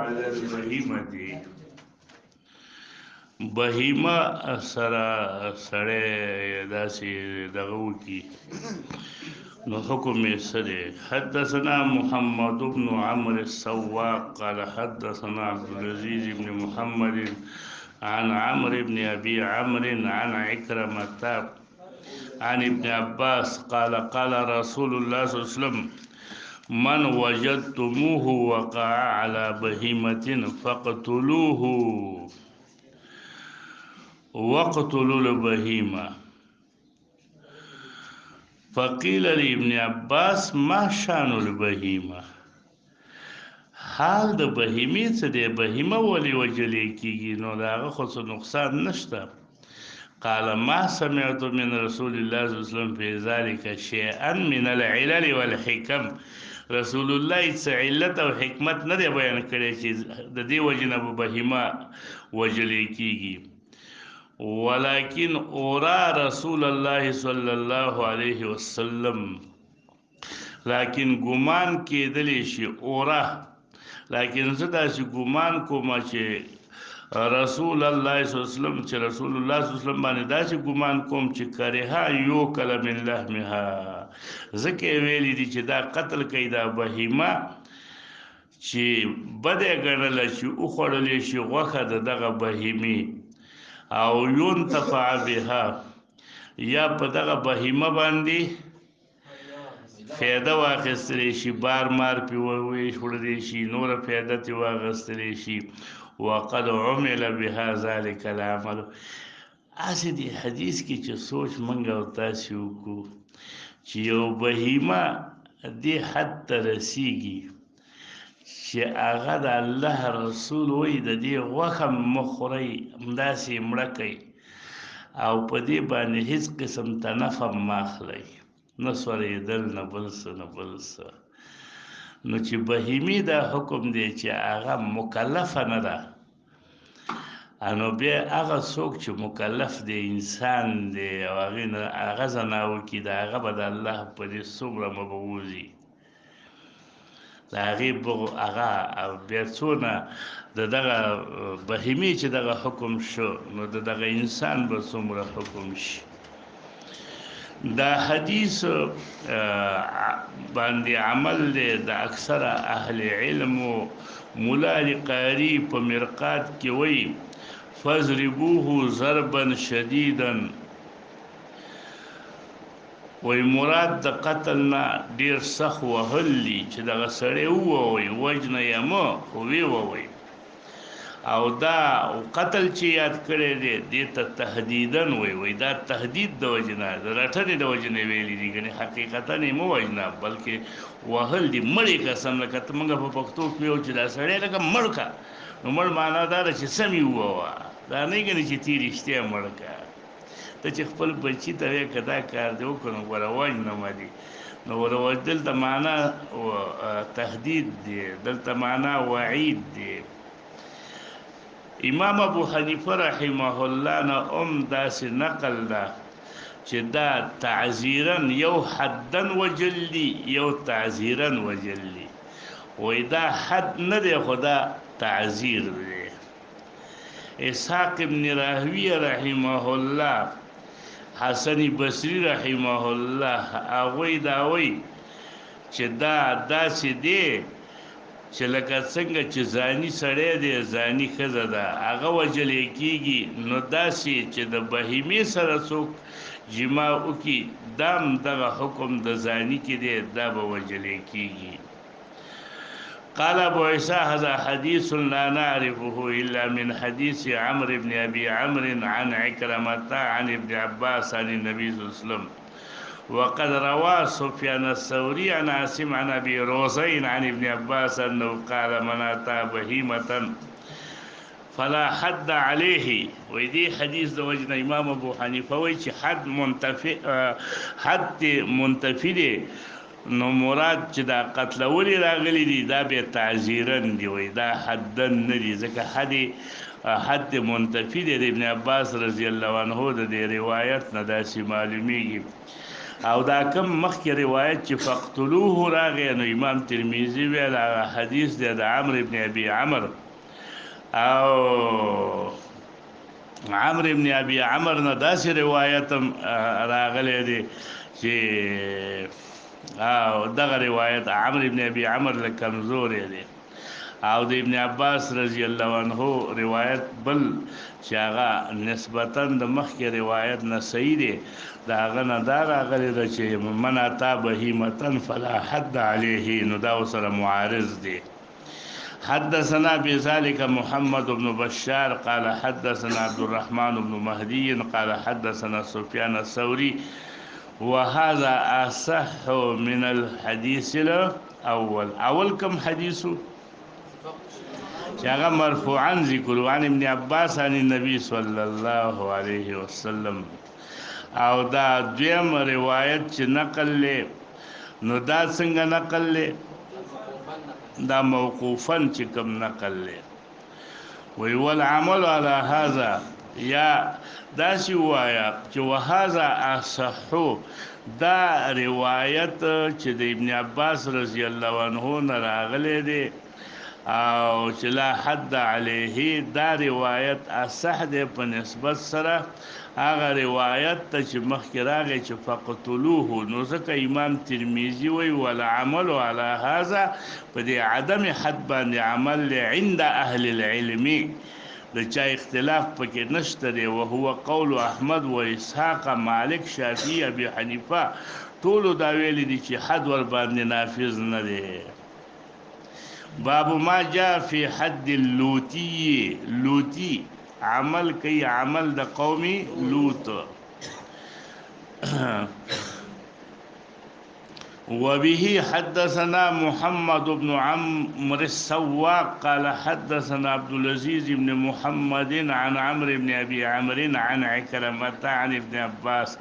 على البهيمة بهیمه سره سړی داسې دغه وکي نو حکم یې څه دی؟ حدثنا محمد بن عمرو السواق قال حدثنا عبد العزيز بن محمد عن عمرو بن ابي عمرو عن عكرمة عن ابن عباس قال قال رسول الله صلى الله عليه وسلم من وجدتموه وقع على بهيمة فاقتلوه وقتلوا البهيمة. فقيل لابن عباس ما شان البهيمة؟ حال د بهیمې څه دی؟ بهیمه ولې وجلې کیږي؟ نو د هغه خو څه نقصان نشته. قال ما سمعت من رسول الله صلی الله علیه وسلم في ذلك شيئا من العلل والحكم. رسول الله څه علت او حکمت نه دی بیان کړی چې د دې وجې نه به بهیمه وجلې کیږي. ولكن اورا رسول الله صلى الله عليه وسلم، لكن ګمان کېدلی شي اورا، لكن زه داسې ګمان کوم چې رسول الله صلی الله علیه وسلم چې رسول الله صلی الله علیه وسلم باندې داسې ګمان کوم چې کرها یوکل من لحمها، ځکه ویلي دي چې دا قتل کوي دا بهیمه چې بده ګڼله چې وخوړلی شي غوښه د دغه بهیمې او ينتفع بها، یا په دغه بهیمه باندې فایده واخیستلی شي، بار مار پې وښوړلی شي، نوره فایده ترې واخیستلی شي. وقد عمل بها ذلك العمل. هسې دې حدیث کې چې سوچ موږ او تاسې وکړو چې یو بهیمه دې حد ته رسیږي چې هغه د الله رسول وایي د دې غوښه مه خورئ، همداسې یې مړه کوئ او په دې باندې هیڅ قسم تنفع مه اخلئ، نه سورېدل نه بل څه نه بل څه. نو چې بهیمې دا حکم دی چې هغه مکلفه نه ده، نو بیا هغه څوک چې مکلف دی انسان دی او هغه زناور کې د هغه به د الله په دې څومره مبوځي د هغې هغه بیا څونه د دغه بهیمې چې دغه حکم شو نو د دغه انسان به څومره حکم شي. دا حدیث باندې عمل دی د اکثره اهل علم. مولا قاری په مرقات کې وایي فضربوه ضربا شدیدا، وی مراد د قتل نه ډیر سخت وهل دي چې دغه سړی ووایي وجنه یې مه خو ویې ووایي، او دا قتل چې یاد کړی دی دې ته تهدیداً وایي دا تهدید د وجې نه د رټنې د وجې نه ویلي دي، ګنې حقیقتا یې مه وژنه بلکې وهل دي. مړې قسم لکه ته موږ په پښتو کې ویو چې دا سړی لکه مړ که، نو مړ معنا دا ده چې سم یې ووهه، دا نه ګنې چې تی رښتیا مړ که. ته چې خپل بچي ته وایې که دا کار دې وکړو نو ګوره وژنمه دي، نو ګوره دلته معنا تهدید دی، دلته معنا وعید دی. امام ابو حنیفه رحمه الله نه داسې نقل ده چې دا تعزیرا یو حدن وجل دي یو تعزیرا وجل دي، وایي دا حد نه دی خو دا تعزیر دی. اسحاق ابن راهویه رحمه الله، حسن بصری رحمه الله، هغوی دا وایي چې دا داسې دی چې لکه څنګه چې زانی سړی دی زانی ښځه ده هغه وجلی کېږي، نو داسې چې د بهیمې سره څوک جما وکړي دا هم دغه حکم د زانی کې دی دا به وجلی کېږي. قال ابو عيسى هذا حديث لا نعرفه الا من حديث عمرو بن ابي عمرو عن عكرمة عن ابن عباس عن النبي صلى الله عليه وسلم. وقد روى سفيان الثوري عن عاصم عن ابي روزين عن ابن عباس انه قال من اتى بهيمة فلا حد عليه. ويدي حديث د وجه امام ابو حنیفه وی چې حد منتفی دی، نو مراد چې دا قتلولي راغلي دي دا به تعزیرن دی، وی دا حدن نه دي ځکه حد منتفی دی. د ابن عباس رضی الله عنه د روایت نه داسې معلومیږي. او دا کم مخکې روایت چې فقتلوه راغی نو امام ترمذی ویل هغه حدیث دی د عمرو ابن ابي عمرو او عمرو ابن ابي عمرو نه داسې روایت راغلی دی چې او دغه روایت عمرو ابن ابي عمرو له کمزورې دی او د ابن عباس رضی الله عنه روایت بل چې هغه نسبتا د مخکې روایت نه صحیح دی دا هغه نه دا راغلی ده چې من اتا بهیمة فلا حد علیه نو دا سره معارض دی حدثنا بذلك محمد بن بشار قال حدثنا عبد الرحمن بن مهدي قال حدثنا سفيان الثوري وهذا أصح من الحديث الأول كم حديثه شاغا مرفوعا ذكر عن ابن عباس عن النبي صلى الله عليه وسلم او دا دویم روایت چې نقل له نو دا څنګه نقل له دا موقوفا چې کوم نقل له وی والعمل على هذا یا دا سی وایا چې وهذا اصح دا روایت چې د ابن عباس رضی الله عنه نه راغلی دی او چې لا حد علیه دا روایت اصح دی په نسبت سره هغه روایت ته چې مخکې راغی چې فقتلوه نو ځکه امام ترمذي وی والعمل على هذا په دې عدم حد باندې عمل عند اهل العلم د چا اختلاف پکې نشته دی او هو قول احمد و اسحاق مالک شافعي ابي حنیفه ټول دا ویل دي چې حد ور باندې نافذ نه دی باب ما جاء في حد لوطي عمل کوي عمل د قومي لوط وبه حدثنا محمد بن عمرو السواق قال حدثنا عبد العزيز بن محمد عن عمرو بن ابي عمرو عن عكرمة عن ابن عباس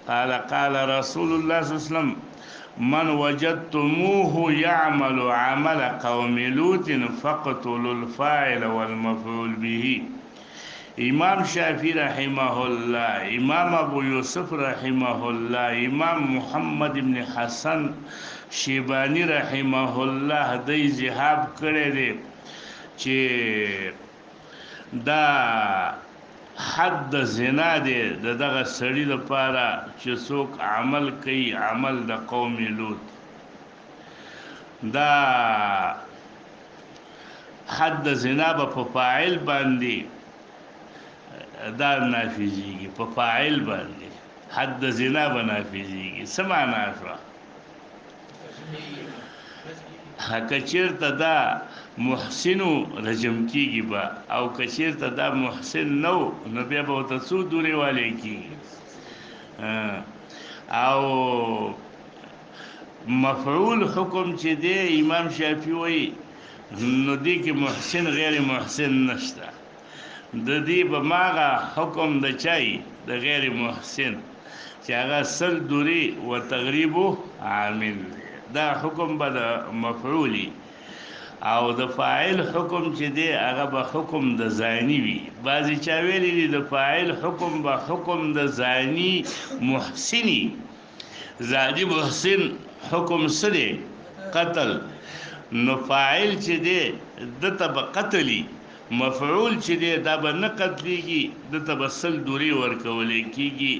قال قال رسول الله صلى الله عليه وسلم من وجدتموه يعمل عمل قوم لوط فاقتلوا الفاعل والمفعول به امام شافعی رحمه الله امام ابو یوسف رحمه الله امام محمد ابن حسن شیبانی رحمه الله دای ذهاب کړی دی چې دا حد زنا دی دغه سړی لپاره چې څوک عمل کوي عمل د قوم لوط دا حد زنا په فاعل باندې دا نافذیږي په فاعل باندې حد زنا به نافذیږي څه معنا شو کچیرته دا محسنو رجم کیږي با او کچیرته دا محسن نو نو بیا به ته څو دوری والے کیږي او مفعول حکم چې دی امام شافعي وایي نو دی کې محسن غیر محسن نشته د دې به ماغه حکم د چای د غیر محسن چې هغه سل دوری و تغریب عامل دا حکم به د مفعولی او د فاعل حکم چې دی هغه به حکم د زانی وي بعضی چا ویلي دي د فاعل حکم به حکم د زانی محسنی زانی محسن حکم سره قتل نو فاعل چې دی د تب قتلی مفعول چې دی دا به نه قتلیږي د تبسل دوری ورکول کیږي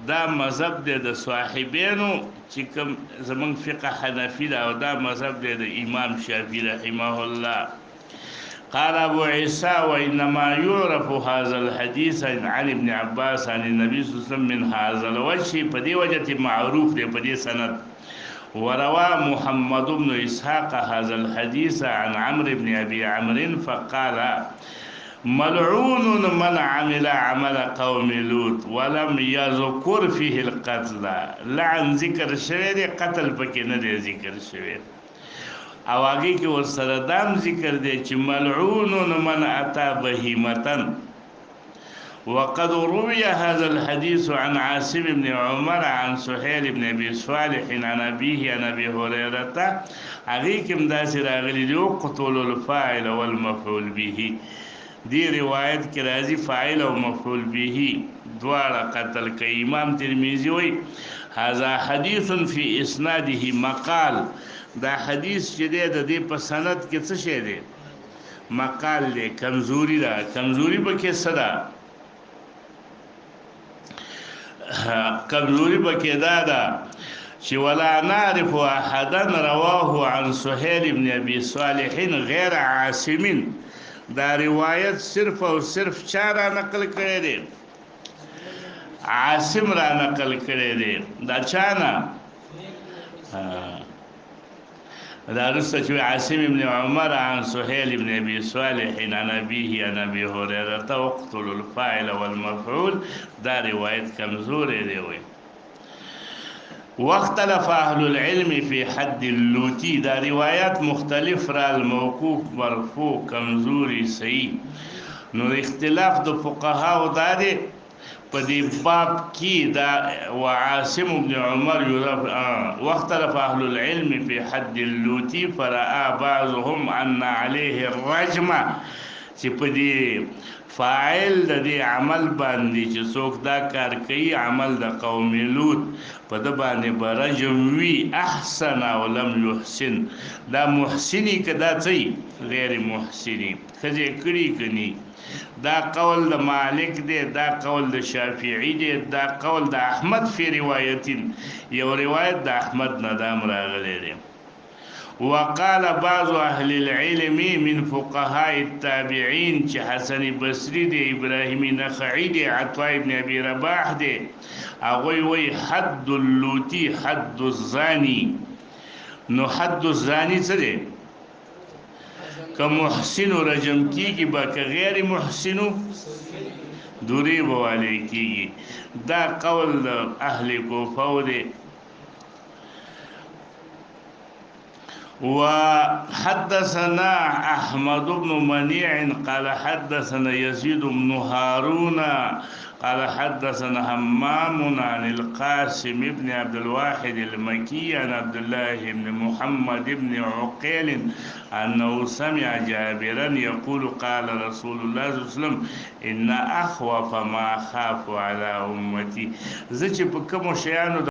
دا مذهب دی د صاحبینو چې کوم زمون فقه حنفی دا او دا مذهب دی د امام شافعی رحمه الله قال ابو عيسى وانما يعرف هذا الحديث عن ابن عباس عن النبي صلى الله عليه وسلم من هذا الوجه په دې وجه معروف دی په دې سند وروى محمد بن إسحاق هذا الحديث عن عمرو بن أبي عمرو فقال ملعون من عمل عمل قوم لوط ولم يذكر فيه القتل لعن ذكر شوی قتل پکې نه دی ذکر شوی او هغه کې ورسره دام ذکر دی چې ملعون من اتى بهیمة وقد روي هذا الحديث عن عاصم بن عمر عن سهيل بن ابي صالح عن ابيه عن ابي هريره عليكم داسر اغلي قتل الفاعل والمفعول به دی روایت کې راځي فاعل او مفعول به دواړه قتل کوي. امام ترمذی وایي هذا حدیث فی اسناده مقال، دا حدیث چې دی د دې په سند کې څه شی دی؟ مقال دی، کمزوری ده. کمزوری به کې څه ده؟ کمزوری به کې دا ده چې ولا نعرف احدا رواه عن سهيل بن ابي صالح غیر عاصم، دا روایت صرف او صرف چا را نقل کړی دی؟ عاصم را نقل کړی دی. دا چا نه؟ دا رسته چې عاصم ابن عمر عن سهيل بن ابي صالح عن ابيه عن ابي هريره وقتل الفاعل والمفعول، دا روایت کمزور دی. وي واختلف اهل العلم في حد اللوتی، دا روایات مختلف را، الموقوف مرفوع کمزوری صحیح. نو اختلاف د فقهاو دا دی په دې باب کې دا وعاصم بن عمر واختلف اهل العلم في حد اللوتی فرأى بعضهم ان عليه الرجمه، چې په دې فاعل د دې عمل باندې چې څوک دا کار کوي عمل د قوم لوط په د باندې برجم وی احسن ولم يحسن، دا محسنی کدا څه غیر محسنی خځه کړي کني. دا قول د مالک دی، دا قول د شافعی دی، دا قول د احمد فی روایتین، یو روایت د احمد ندام راغلی دی. وقال بعض اهل العلم من فقهاء التابعين چې حسن بصری دی، ابراهیم نخعی دی، عطاء ابن ابي رباح دی، هغه وی حد اللوتی حد الزانی. نو حد الزانی څه دی؟ که محسن رجم کیږي با که غیر محسنو دوری بوالی کیږي. دا قول اهل کوفه دی. وحدثنا أحمد بن منيع قال حدثنا يزيد بن هارون قال حدثنا همام عن القاسم بن عبد الواحد المكي عن عبد الله بن محمد بن عقيل أنه سمع جابرا يقول قال رسول الله صلى الله عليه وسلم إن أخوف ما أخاف على أمتي. زه چې په کومو شیانو